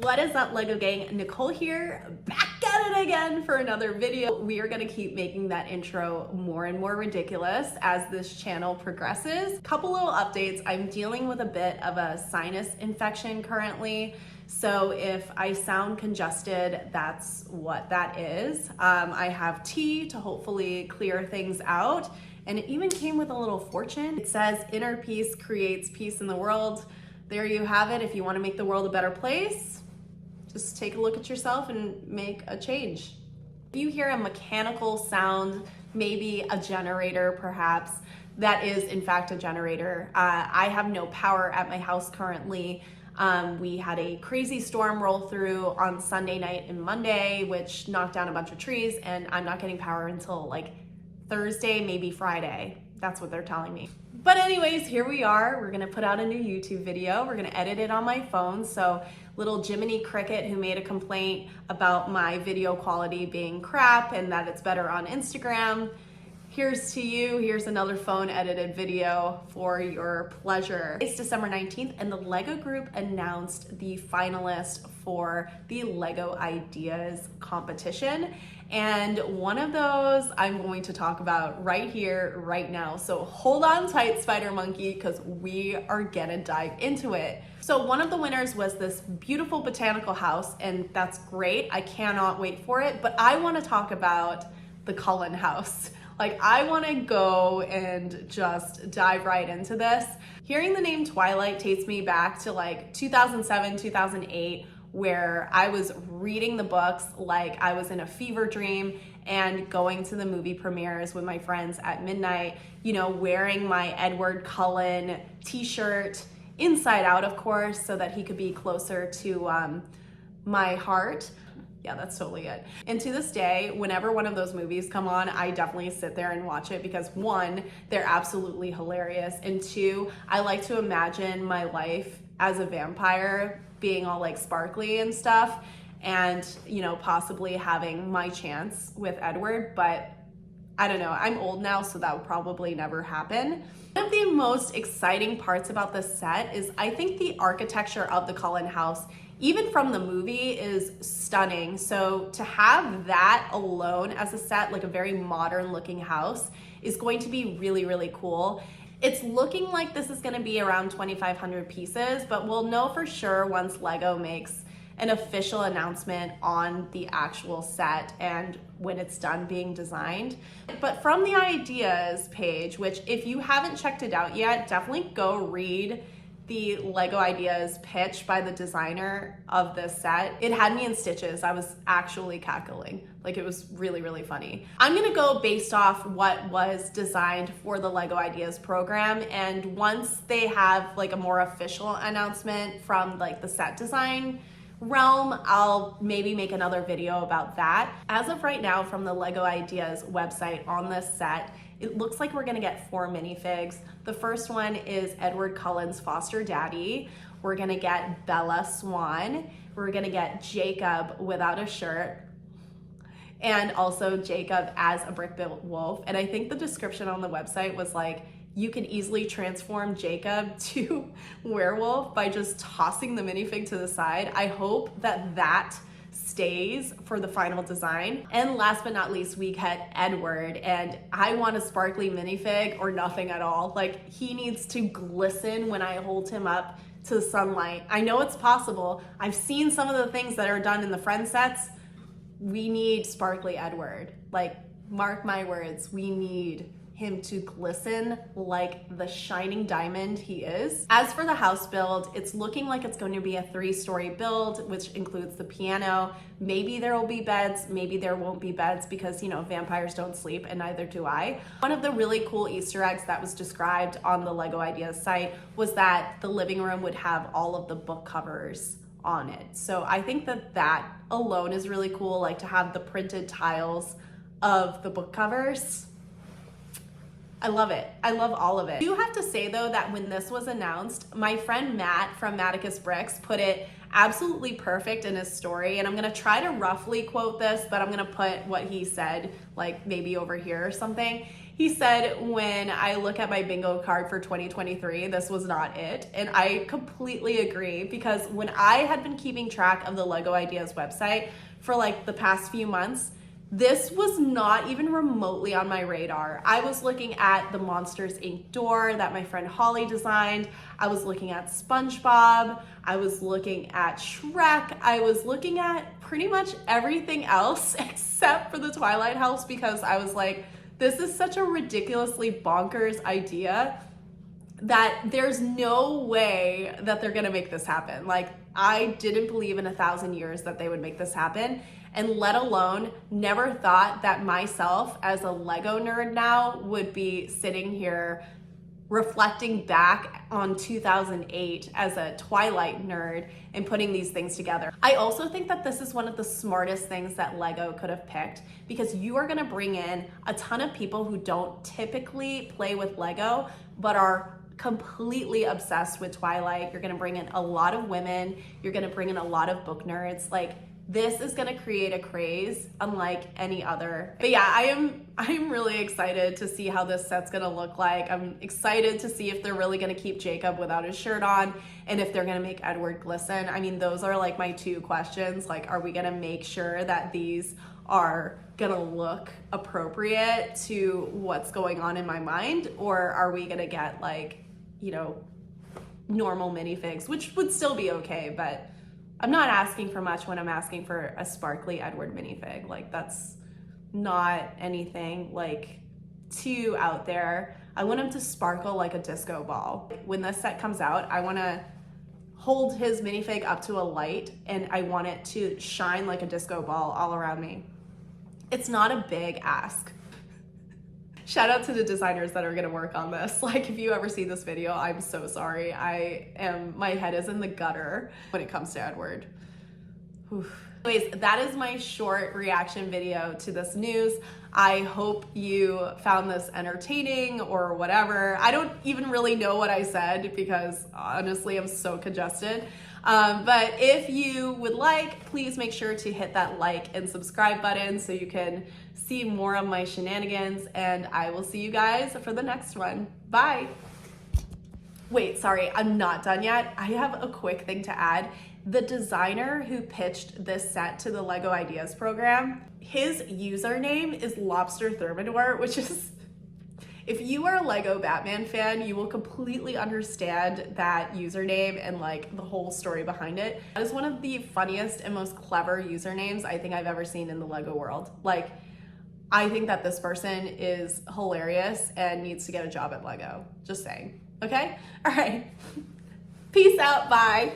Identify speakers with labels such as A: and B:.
A: What is up, LEGO gang? Nicole here, back at it again for another video. We are gonna keep making that intro more and more ridiculous as this channel progresses. Couple little updates. I'm dealing with a bit of a sinus infection currently. So if I sound congested, that's what that is. I have tea to hopefully clear things out. And it even came with a little fortune. It says, inner peace creates peace in the world. There you have it. If you want to make the world a better place, just take a look at yourself and make a change. If you hear a mechanical sound, maybe a generator perhaps, that is in fact a generator. I have no power at my house currently. We had a crazy storm roll through on Sunday night and Monday, which knocked down a bunch of trees, and I'm not getting power until like Thursday, maybe Friday. That's what they're telling me. But anyways, here we are. We're gonna put out a new YouTube video. We're gonna edit it on my phone. So little Jiminy Cricket, who made a complaint about my video quality being crap and that it's better on Instagram, here's to you. Here's another phone edited video for your pleasure. It's December 19th and the LEGO group announced the finalist for the LEGO Ideas competition. And one of those I'm going to talk about right here, right now. So hold on tight, Spider Monkey, because we are gonna dive into it. So one of the winners was this beautiful botanical house, and that's great. I cannot wait for it. But I wanna talk about the Cullen house. Like, I wanna go and just dive right into this. Hearing the name Twilight takes me back to like 2007, 2008, where I was reading the books like I was in a fever dream and going to the movie premieres with my friends at midnight, you know, wearing my Edward Cullen t-shirt, inside out of course, so that he could be closer to my heart. Yeah, that's totally it. And to this day, whenever one of those movies come on, I definitely sit there and watch it because one, they're absolutely hilarious. And two, I like to imagine my life as a vampire being all like sparkly and stuff, and you know, possibly having my chance with Edward, but I don't know, I'm old now, so that would probably never happen. One of the most exciting parts about this set is I think the architecture of the Cullen house, even from the movie, is stunning. So to have that alone as a set, like a very modern looking house, is going to be really, really cool. It's looking like this is gonna be around 2,500 pieces, but we'll know for sure once LEGO makes an official announcement on the actual set and when it's done being designed. But from the ideas page, which if you haven't checked it out yet, definitely go read the LEGO Ideas pitch by the designer of this set. It had me in stitches. I was actually cackling. Like, it was really, really funny. I'm gonna go based off what was designed for the LEGO Ideas program, and once they have like a more official announcement from like the set design realm, I'll maybe make another video about that. As of right now, from the LEGO Ideas website on this set, it looks like we're gonna get 4 minifigs. The first one is Edward Cullen's foster daddy. We're gonna get Bella Swan. We're gonna get Jacob without a shirt, and also Jacob as a brick-built wolf. And I think the description on the website was like, you can easily transform Jacob to werewolf by just tossing the minifig to the side. I hope that that stays for the final design. And last but not least, we get Edward, and I want a sparkly minifig or nothing at all. Like, he needs to glisten when I hold him up to the sunlight. I know it's possible. I've seen some of the things that are done in the Friends sets. We need sparkly Edward. Like, mark my words, we need him to glisten like the shining diamond he is. As for the house build, it's looking like it's going to be a 3-story build, which includes the piano. Maybe there will be beds, maybe there won't be beds, because you know, vampires don't sleep and neither do I. One of the really cool Easter eggs that was described on the LEGO Ideas site was that the living room would have all of the book covers on it. So I think that that alone is really cool, like to have the printed tiles of the book covers. I love it. I love all of it. I do have to say though that when this was announced, my friend Matt from Maticus Bricks put it absolutely perfect in his story. And I'm gonna try to roughly quote this, but I'm gonna put what he said, like maybe over here or something. He said, when I look at my bingo card for 2023, this was not it. And I completely agree, because when I had been keeping track of the LEGO Ideas website for like the past few months, this was not even remotely on my radar. I was looking at the Monsters Inc. door that my friend Holly designed. I was looking at SpongeBob. I was looking at Shrek. I was looking at pretty much everything else except for the Twilight House, because I was like, this is such a ridiculously bonkers idea that there's no way that they're gonna make this happen. Like, I didn't believe in 1,000 years that they would make this happen, and let alone never thought that myself as a Lego nerd now would be sitting here reflecting back on 2008 as a Twilight nerd and putting these things together. I also think that this is one of the smartest things that Lego could have picked, because you are gonna bring in a ton of people who don't typically play with Lego, but are completely obsessed with Twilight. You're gonna bring in a lot of women. You're gonna bring in a lot of book nerds. Like, this is gonna create a craze unlike any other. But yeah, I am really excited to see how this set's gonna look like. I'm excited to see if they're really gonna keep Jacob without his shirt on, and if they're gonna make Edward glisten. I mean, those are like my two questions. Like, are we gonna make sure that these are gonna look appropriate to what's going on in my mind? Or are we gonna get like, you know, normal minifigs, which would still be okay, but I'm not asking for much when I'm asking for a sparkly Edward minifig. Like, that's not anything like too out there. I want him to sparkle like a disco ball. When this set comes out, I wanna hold his minifig up to a light and I want it to shine like a disco ball all around me. It's not a big ask. Shout out to the designers that are gonna work on this. Like, if you ever see this video, I'm so sorry. My head is in the gutter when it comes to Edward. Oof. Anyways, that is my short reaction video to this news. I hope you found this entertaining or whatever. I don't even really know what I said, because honestly, I'm so congested. But if you would like, please make sure to hit that like and subscribe button so you can see more of my shenanigans, and I will see you guys for the next one. Bye. Wait, sorry, I'm not done yet. I have a quick thing to add. The designer who pitched this set to the LEGO Ideas program, his username is Lobster Thermidor, which is, if you are a LEGO Batman fan, you will completely understand that username and like the whole story behind it. That is one of the funniest and most clever usernames I think I've ever seen in the LEGO world. Like, I think that this person is hilarious and needs to get a job at LEGO. Just saying, okay? All right, peace out, bye.